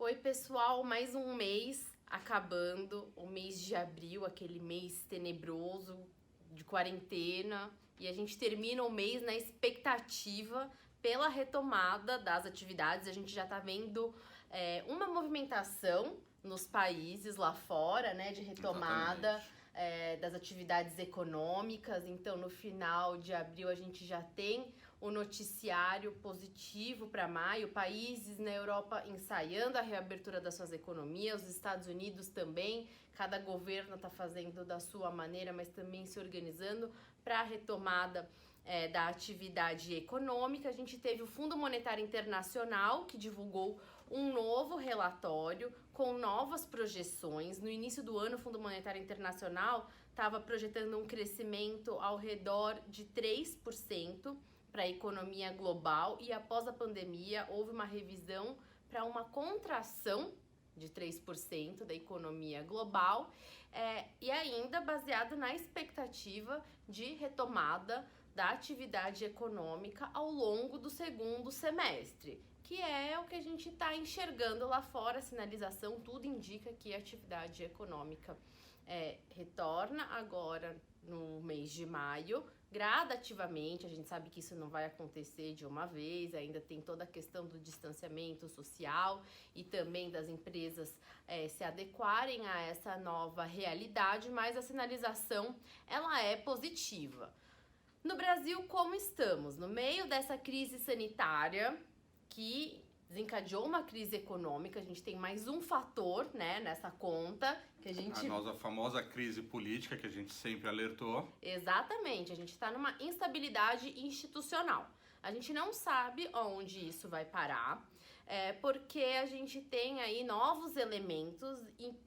Oi, pessoal, mais um mês acabando, o mês de abril, aquele mês tenebroso de quarentena, e a gente termina o mês na expectativa pela retomada das atividades. A gente já tá vendo uma movimentação nos países lá fora, né, de retomada das atividades econômicas. Então, no final de abril, a gente já tem o noticiário positivo para maio, países na Europa ensaiando a reabertura das suas economias, os Estados Unidos também, cada governo está fazendo da sua maneira, mas também se organizando para a retomada da atividade econômica. A gente teve o Fundo Monetário Internacional, que divulgou um novo relatório com novas projeções. No início do ano, o Fundo Monetário Internacional estava projetando um crescimento ao redor de 3%, para a economia global, e após a pandemia houve uma revisão para uma contração de 3% da economia global, e ainda baseado na expectativa de retomada da atividade econômica ao longo do segundo semestre, que é o que a gente está enxergando lá fora. A sinalização, tudo indica que a atividade econômica retorna agora no mês de maio, gradativamente. A gente sabe que isso não vai acontecer de uma vez, ainda tem toda a questão do distanciamento social e também das empresas se adequarem a essa nova realidade, mas a sinalização ela é positiva. No Brasil, como estamos? No meio dessa crise sanitária que desencadeou uma crise econômica, a gente tem mais um fator, né, nessa conta que a gente... A nossa famosa crise política que a gente sempre alertou. Exatamente, a gente está numa instabilidade institucional. A gente não sabe onde isso vai parar, porque a gente tem aí novos elementos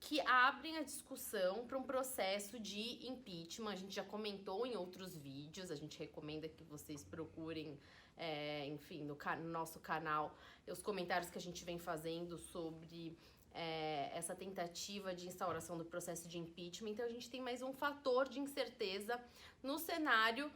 que abrem a discussão para um processo de impeachment. A gente já comentou em outros vídeos, a gente recomenda que vocês procurem, enfim, no nosso canal, os comentários que a gente vem fazendo sobre essa tentativa de instauração do processo de impeachment. Então a gente tem mais um fator de incerteza no cenário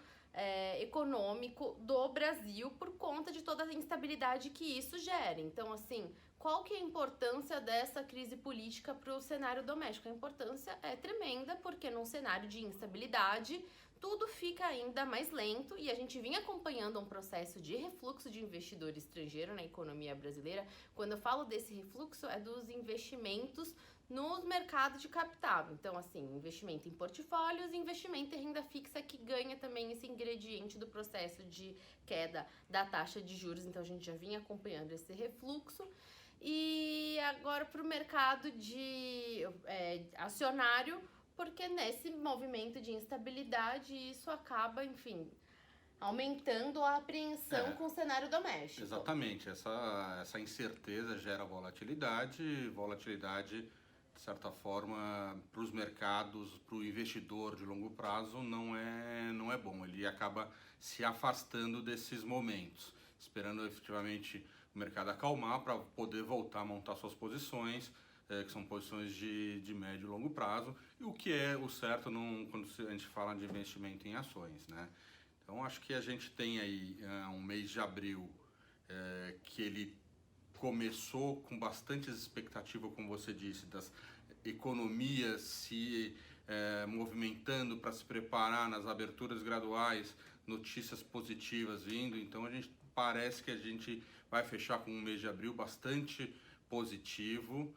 econômico do Brasil por conta de toda a instabilidade que isso gera. Então, assim, qual que é a importância dessa crise política para o cenário doméstico? A importância é tremenda, porque num cenário de instabilidade tudo fica ainda mais lento, e a gente vinha acompanhando um processo de refluxo de investidor estrangeiro na economia brasileira. Quando eu falo desse refluxo, é dos investimentos nos mercados de capital. Então, assim, investimento em portfólios e investimento em renda fixa, que ganha também esse ingrediente do processo de queda da taxa de juros. Então, a gente já vinha acompanhando esse refluxo. E agora para o mercado de acionário, porque nesse movimento de instabilidade isso acaba, enfim, aumentando a apreensão com o cenário doméstico. Exatamente, essa incerteza gera volatilidade, de certa forma, para os mercados, para o investidor de longo prazo, não é bom. Ele acaba se afastando desses momentos, esperando efetivamente o mercado acalmar para poder voltar a montar suas posições, que são posições de médio e longo prazo, e o que é o certo quando a gente fala de investimento em ações, né? Então, acho que a gente tem aí um mês de abril que ele começou com bastante expectativa, como você disse, das economias se movimentando para se preparar nas aberturas graduais, notícias positivas vindo. Então, parece que a gente vai fechar com um mês de abril bastante positivo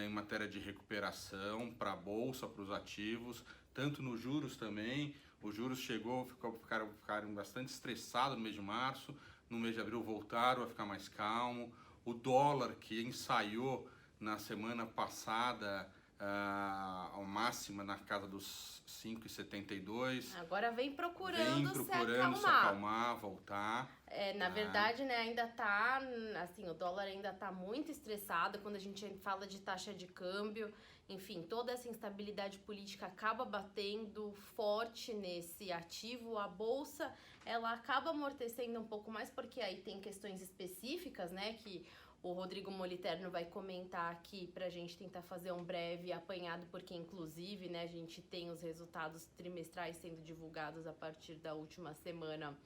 em matéria de recuperação para a bolsa, para os ativos, tanto nos juros também. Os juros ficaram bastante estressados no mês de março, no mês de abril voltaram a ficar mais calmo. O dólar, que ensaiou na semana passada a máxima na casa dos 5,72. Agora vem procurando se acalmar, voltar. Na verdade, né, ainda tá, assim, o dólar ainda tá muito estressado. Quando a gente fala de taxa de câmbio, enfim, toda essa instabilidade política acaba batendo forte nesse ativo. A bolsa, ela acaba amortecendo um pouco mais, porque aí tem questões específicas, né, que o Rodrigo Moliterno vai comentar aqui pra gente tentar fazer um breve apanhado, porque inclusive, né, a gente tem os resultados trimestrais sendo divulgados a partir da última semana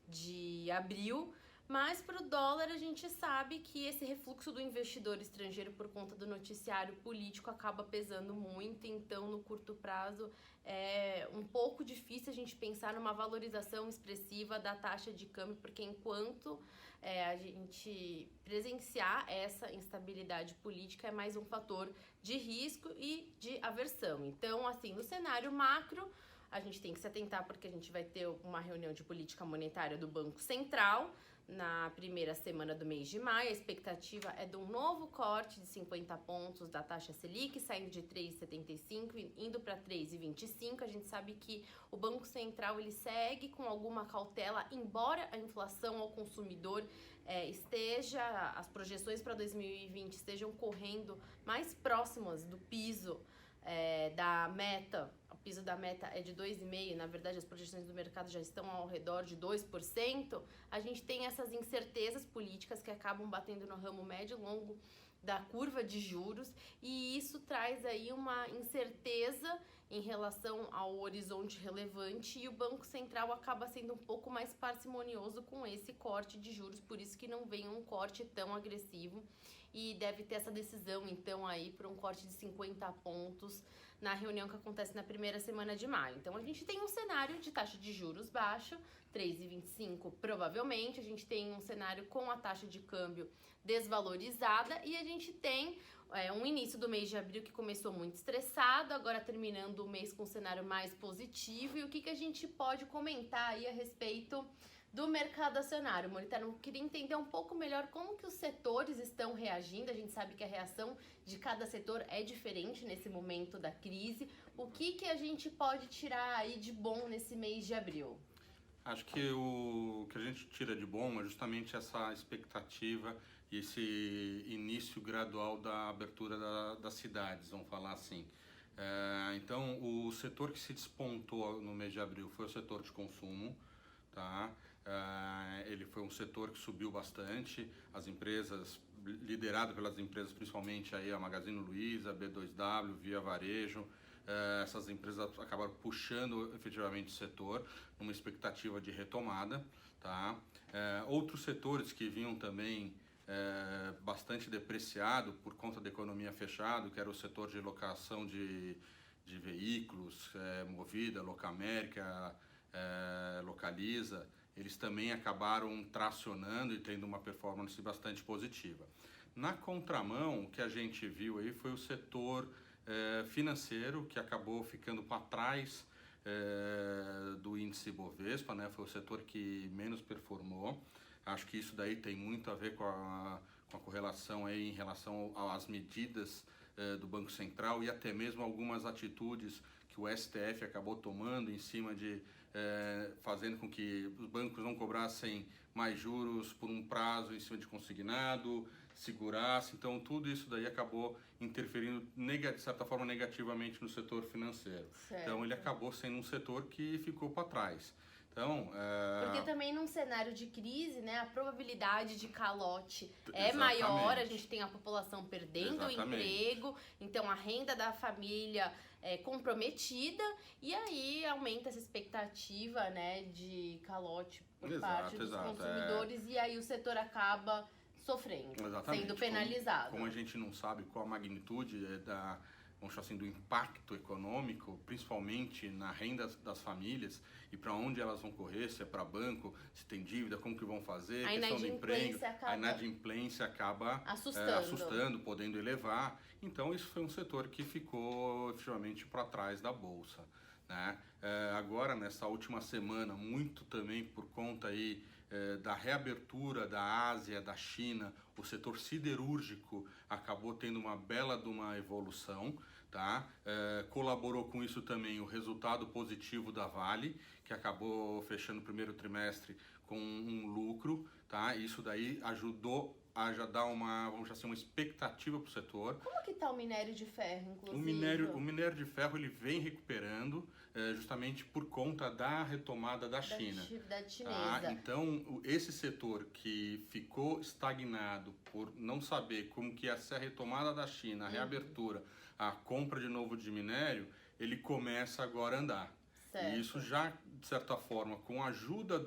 de abril, Mas para o dólar, a gente sabe que esse refluxo do investidor estrangeiro por conta do noticiário político acaba pesando muito, então no curto prazo é um pouco difícil a gente pensar numa valorização expressiva da taxa de câmbio, porque enquanto a gente presenciar essa instabilidade política é mais um fator de risco e de aversão. Então, assim, no cenário macro, a gente tem que se atentar porque a gente vai ter uma reunião de política monetária do Banco Central na primeira semana do mês de maio. A expectativa é de um novo corte de 50 pontos da taxa Selic, saindo de 3,75 e indo para 3,25. A gente sabe que o Banco Central ele segue com alguma cautela, embora a inflação ao consumidor as projeções para 2020 estejam correndo mais próximas do piso da meta. O piso da meta é de 2,5%, na verdade as projeções do mercado já estão ao redor de 2%, a gente tem essas incertezas políticas que acabam batendo no ramo médio e longo da curva de juros, e isso traz aí uma incerteza em relação ao horizonte relevante, e o Banco Central acaba sendo um pouco mais parcimonioso com esse corte de juros, por isso que não vem um corte tão agressivo, e deve ter essa decisão então aí para um corte de 50 pontos na reunião que acontece na primeira semana de maio. Então a gente tem um cenário de taxa de juros baixo, 3,25 provavelmente, a gente tem um cenário com a taxa de câmbio desvalorizada, e a gente tem um início do mês de abril que começou muito estressado, agora terminando o mês com um cenário mais positivo. E o que a gente pode comentar aí a respeito do mercado acionário? Monitor, eu queria entender um pouco melhor como que os setores estão reagindo. A gente sabe que a reação de cada setor é diferente nesse momento da crise. O que a gente pode tirar aí de bom nesse mês de abril? Acho que o que a gente tira de bom é justamente essa expectativa e esse início gradual da abertura das cidades, vamos falar assim. Então, o setor que se despontou no mês de abril foi o setor de consumo, tá? Ele foi um setor que subiu bastante, as empresas, liderado pelas empresas principalmente aí a Magazine Luiza, B2W, Via Varejo, essas empresas acabaram puxando efetivamente o setor numa expectativa de retomada, tá? Outros setores que vinham também bastante depreciado por conta da economia fechada, que era o setor de locação de veículos, Movida, Locamérica, Localiza, eles também acabaram tracionando e tendo uma performance bastante positiva. Na contramão, o que a gente viu aí foi o setor financeiro, que acabou ficando para trás do índice Bovespa, né? Foi o setor que menos performou. Acho que isso daí tem muito a ver com a correlação aí em relação às medidas do Banco Central e até mesmo algumas atitudes que o STF acabou tomando em cima de fazendo com que os bancos não cobrassem mais juros por um prazo em cima de consignado, segurasse. Então tudo isso daí acabou interferindo de certa forma negativamente no setor financeiro. Certo. Então ele acabou sendo um setor que ficou para trás. Então, porque também num cenário de crise, né, a probabilidade de calote é Exatamente. maior, a gente tem a população perdendo o Exatamente. emprego, então a renda da família é comprometida, e aí aumenta essa expectativa, né, de calote por parte dos consumidores, e aí o setor acaba sofrendo, sendo penalizado. Como a gente não sabe qual a magnitude vamos chamar assim, do impacto econômico, principalmente na renda das famílias e para onde elas vão correr, se é para banco, se tem dívida, como que vão fazer, a questão do emprego, a inadimplência acaba assustando, podendo elevar. Então isso foi um setor que ficou efetivamente para trás da bolsa, né? Agora nessa última semana, muito também por conta aí da reabertura da Ásia, da China, o setor siderúrgico acabou tendo uma bela de uma evolução, tá? Colaborou com isso também o resultado positivo da Vale, que acabou fechando o primeiro trimestre com um lucro, tá? Isso daí ajudou a já dar vamos dizer assim, uma expectativa para o setor. Como que está o minério de ferro, inclusive? O minério de ferro ele vem recuperando justamente por conta da retomada da China. Da chinesa. Tá? Então, esse setor que ficou estagnado por não saber como que ia ser a retomada da China, a reabertura, a compra de novo de minério, ele começa agora a andar. Certo. E isso já, de certa forma, com a ajuda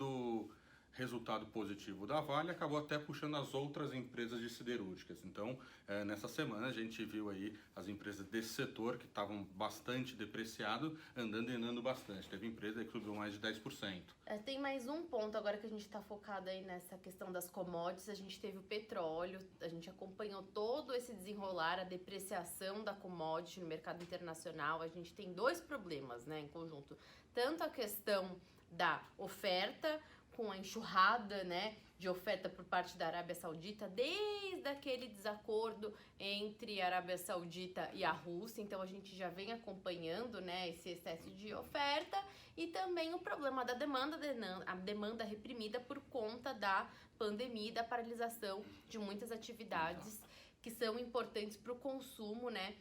resultado positivo da Vale acabou até puxando as outras empresas de siderúrgicas. Então, nessa semana a gente viu aí as empresas desse setor que estavam bastante depreciadas, andando bastante. Teve empresa que subiu mais de 10%. Tem mais um ponto agora que a gente está focado aí nessa questão das commodities. A gente teve o petróleo, a gente acompanhou todo esse desenrolar, a depreciação da commodity no mercado internacional. A gente tem dois problemas, né, em conjunto. Tanto a questão da oferta, com a enxurrada, né, de oferta por parte da Arábia Saudita, desde aquele desacordo entre a Arábia Saudita e a Rússia. Então a gente já vem acompanhando, né, esse excesso de oferta, e também o problema da demanda, a demanda reprimida por conta da pandemia e da paralisação de muitas atividades que são importantes para o consumo, né,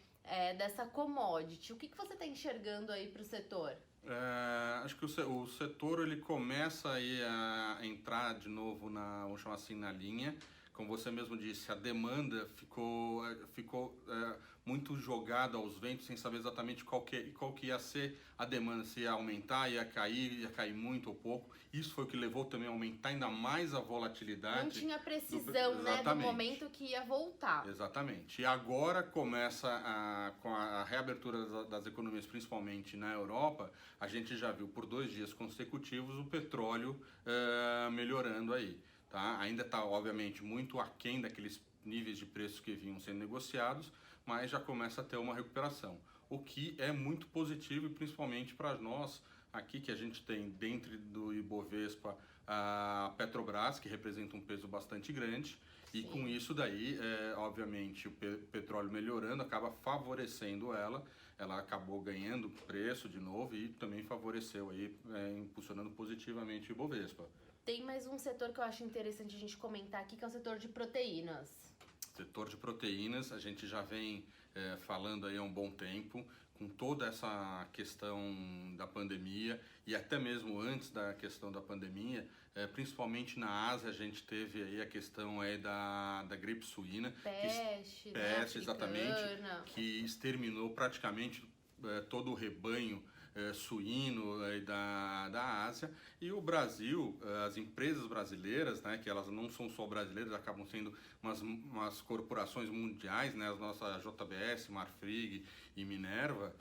dessa commodity. O que você está enxergando aí para o setor? Acho que o setor ele começa aí a entrar de novo vamos chamar assim, na linha. Como você mesmo disse, a demanda ficou muito jogada aos ventos, sem saber exatamente qual que ia ser a demanda, se ia aumentar, ia cair muito ou pouco. Isso foi o que levou também a aumentar ainda mais a volatilidade. Não tinha precisão, né, do momento que ia voltar. Exatamente. E agora começa com a reabertura das economias, principalmente na Europa, a gente já viu por 2 dias consecutivos o petróleo melhorando aí. Tá? Ainda está, obviamente, muito aquém daqueles níveis de preços que vinham sendo negociados, mas já começa a ter uma recuperação. O que é muito positivo, e principalmente para nós aqui, que a gente tem dentro do Ibovespa a Petrobras, que representa um peso bastante grande. E com isso daí, obviamente, o petróleo melhorando acaba favorecendo ela. Ela acabou ganhando preço de novo e também favoreceu aí, impulsionando positivamente o Ibovespa. Tem mais um setor que eu acho interessante a gente comentar aqui, que é o setor de proteínas. Setor de proteínas, a gente já vem falando aí há um bom tempo, com toda essa questão da pandemia e até mesmo antes da questão da pandemia, principalmente na Ásia, a gente teve aí a questão aí da gripe suína. Peste, exatamente, que exterminou praticamente todo o rebanho suíno da Ásia. E o Brasil, as empresas brasileiras, né, que elas não são só brasileiras, acabam sendo umas corporações mundiais, né, as nossas JBS, Marfrig e Minerva,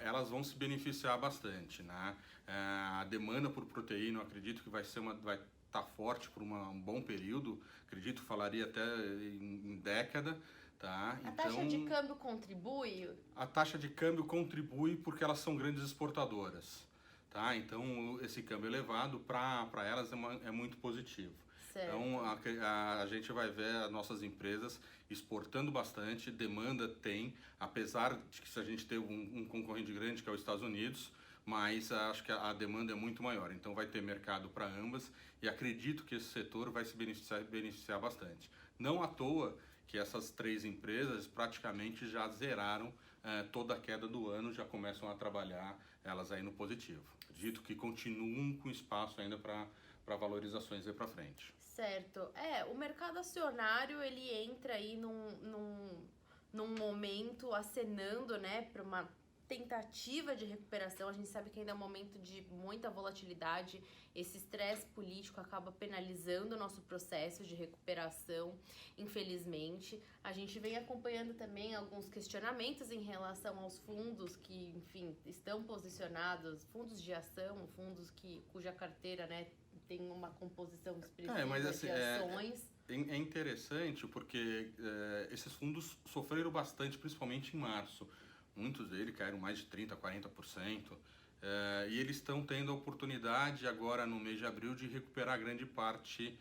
elas vão se beneficiar bastante, né? A demanda por proteína, eu acredito que vai estar forte por um bom período, acredito, falaria até em década. Tá? A taxa de câmbio contribui? A taxa de câmbio contribui porque elas são grandes exportadoras. Tá? Então, esse câmbio elevado para elas é muito positivo. Certo. Então, a gente vai ver as nossas empresas exportando bastante, demanda tem, apesar de que a gente tem um concorrente grande que é os Estados Unidos, mas acho que a demanda é muito maior. Então, vai ter mercado para ambas e acredito que esse setor vai se beneficiar bastante. Não à toa que essas 3 empresas praticamente já zeraram toda a queda do ano, já começam a trabalhar elas aí no positivo. Acredito que continuam com espaço ainda para valorizações aí para frente. Certo. O mercado acionário, ele entra aí num momento acenando, né, para uma tentativa de recuperação. A gente sabe que ainda é um momento de muita volatilidade. Esse estresse político acaba penalizando o nosso processo de recuperação, infelizmente. A gente vem acompanhando também alguns questionamentos em relação aos fundos que, enfim, estão posicionados, fundos de ação, fundos cuja carteira, né, tem uma composição expressiva de ações. É interessante porque esses fundos sofreram bastante, principalmente em março. Muitos deles caíram mais de 30%, 40%. E eles estão tendo a oportunidade agora no mês de abril de recuperar grande parte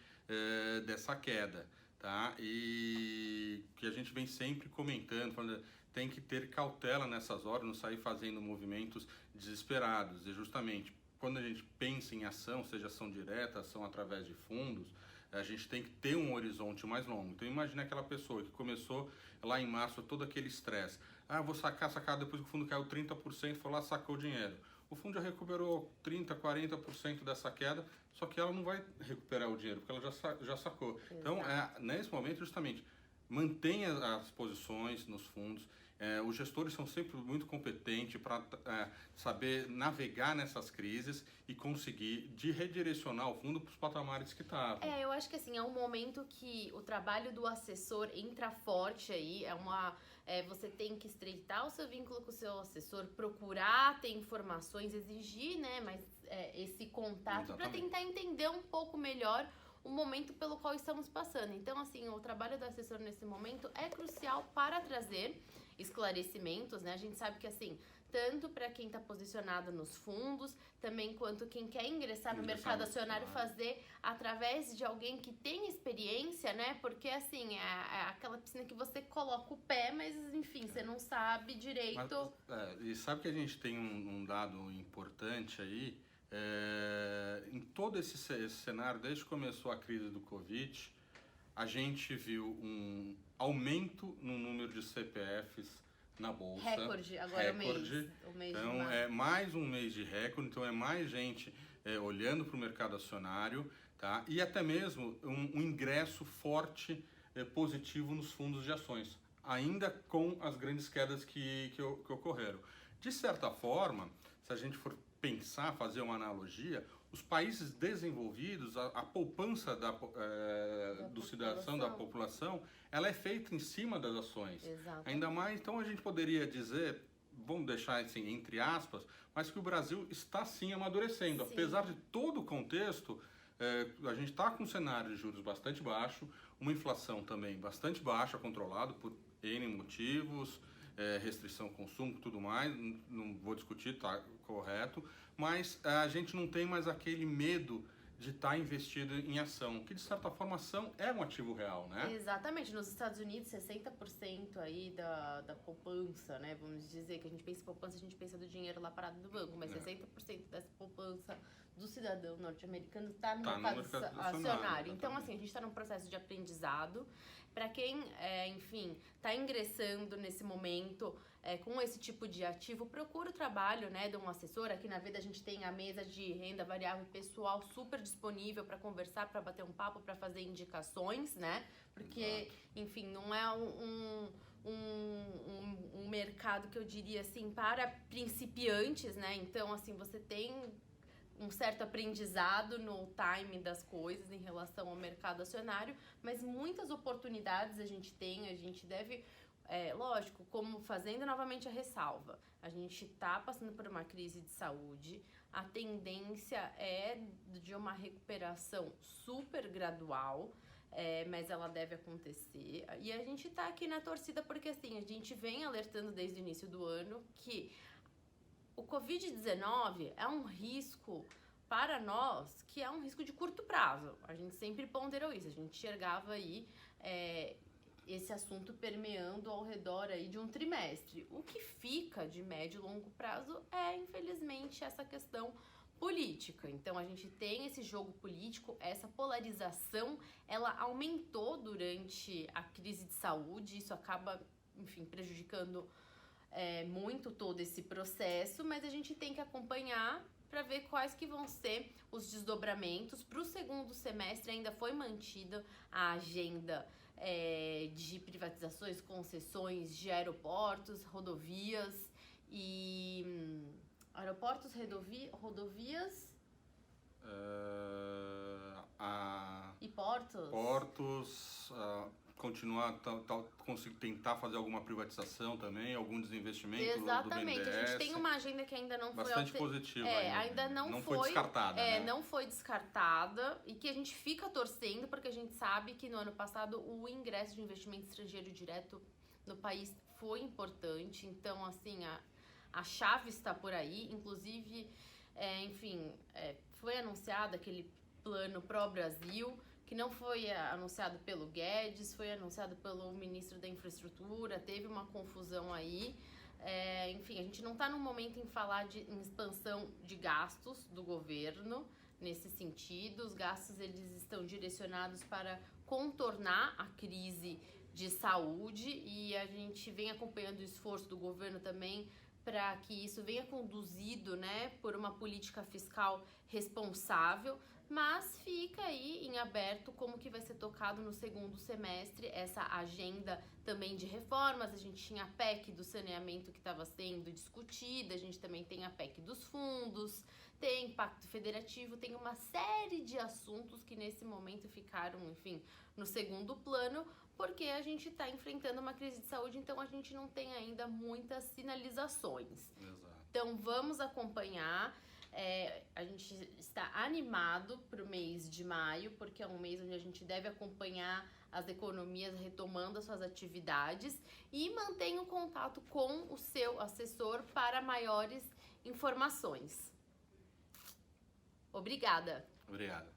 dessa queda. Tá? E que a gente vem sempre comentando, falando, tem que ter cautela nessas horas, não sair fazendo movimentos desesperados. E justamente quando a gente pensa em ação, seja ação direta, ação através de fundos, a gente tem que ter um horizonte mais longo. Então imagine aquela pessoa que começou lá em março todo aquele estresse. Vou sacar depois que o fundo caiu 30%, foi lá, sacou o dinheiro. O fundo já recuperou 30%, 40% dessa queda, só que ela não vai recuperar o dinheiro, porque ela já sacou. Exato. Então, nesse momento, justamente, mantenha as posições nos fundos. Os gestores são sempre muito competentes para saber navegar nessas crises e conseguir de redirecionar o fundo para os patamares que estavam. Eu acho que assim, é um momento que o trabalho do assessor entra forte aí, você tem que estreitar o seu vínculo com o seu assessor, procurar ter informações, exigir, né, mas esse contato para tentar entender um pouco melhor o momento pelo qual estamos passando. Então, assim, o trabalho do assessor nesse momento é crucial para trazer esclarecimentos, né? A gente sabe que, assim, tanto para quem está posicionado nos fundos, também quanto quem quer ingressar no mercado acionário, fazer através de alguém que tem experiência, né? Porque, assim, é aquela piscina que você coloca o pé, mas, enfim, você não sabe direito. E sabe que a gente tem um dado importante aí? Em todo esse cenário, desde que começou a crise do Covid, a gente viu um aumento no número de CPFs na Bolsa. Recorde, agora recorde. O mês então, é mais um mês de recorde, então é mais gente olhando para o mercado acionário, tá? E até mesmo um ingresso forte, positivo nos fundos de ações, ainda com as grandes quedas que ocorreram. De certa forma, se a gente for pensar, fazer uma analogia, os países desenvolvidos, a poupança do cidadão, da população, ela é feita em cima das ações. Exato. Ainda mais, então a gente poderia dizer, vamos deixar assim, entre aspas, mas que o Brasil está sim amadurecendo. Sim. Apesar de todo o contexto, a gente está com um cenário de juros bastante baixo, uma inflação também bastante baixa, controlado por N motivos, restrição ao consumo, tudo mais, não vou discutir, tá correto, mas a gente não tem mais aquele medo de estar investido em ação, que de certa forma ação é um ativo real, né? Exatamente, nos Estados Unidos 60% aí da poupança, né, vamos dizer que a gente pensa em poupança, a gente pensa do dinheiro lá parado no banco, mas 60% dessa poupança do cidadão norte-americano está no mercado acionário. Então, assim, a gente está num processo de aprendizado. Para quem, enfim, está ingressando nesse momento com esse tipo de ativo, procura o trabalho, né, de um assessor. Aqui na Vida a gente tem a mesa de renda variável pessoal super disponível para conversar, para bater um papo, para fazer indicações, né? Porque, enfim, não é um mercado que eu diria assim para principiantes, né? Então, assim, você tem um certo aprendizado no time das coisas em relação ao mercado acionário, mas muitas oportunidades a gente deve, lógico, como fazendo novamente a ressalva, a gente está passando por uma crise de saúde, a tendência é de uma recuperação super gradual, mas ela deve acontecer, e a gente está aqui na torcida porque assim, a gente vem alertando desde o início do ano que o Covid-19 é um risco para nós, que é um risco de curto prazo. A gente sempre ponderou isso, a gente enxergava aí esse assunto permeando ao redor aí de um trimestre. O que fica de médio e longo prazo é, infelizmente, essa questão política. Então, a gente tem esse jogo político, essa polarização, ela aumentou durante a crise de saúde, isso acaba, enfim, prejudicando muito todo esse processo, mas a gente tem que acompanhar para ver quais que vão ser os desdobramentos. Para o segundo semestre ainda foi mantida a agenda de privatizações, concessões de aeroportos, rodovias e... aeroportos, rodovias... E portos? Portos... continuar, tentar fazer alguma privatização também, algum desinvestimento. Exatamente, do BNDES. A gente tem uma agenda que ainda não bastante foi positiva ainda não foi descartada, né? Não foi descartada e que a gente fica torcendo porque a gente sabe que no ano passado o ingresso de investimento estrangeiro direto no país foi importante, então assim, a chave está por aí, inclusive, foi anunciado aquele plano pró-Brasil, que não foi anunciado pelo Guedes, foi anunciado pelo ministro da Infraestrutura, teve uma confusão aí. Enfim, a gente não está no momento em falar em expansão de gastos do governo, nesse sentido. Os gastos eles estão direcionados para contornar a crise de saúde e a gente vem acompanhando o esforço do governo também para que isso venha conduzido, né, por uma política fiscal responsável. Mas fica aí em aberto como que vai ser tocado no segundo semestre essa agenda também de reformas. A gente tinha a PEC do saneamento que estava sendo discutida, a gente também tem a PEC dos fundos, tem pacto federativo, tem uma série de assuntos que nesse momento ficaram, enfim, no segundo plano, porque a gente está enfrentando uma crise de saúde, então a gente não tem ainda muitas sinalizações. Exato. Então vamos acompanhar. A gente está animado para o mês de maio, porque é um mês onde a gente deve acompanhar as economias retomando as suas atividades, e mantenha o contato com o seu assessor para maiores informações. Obrigada! Obrigado.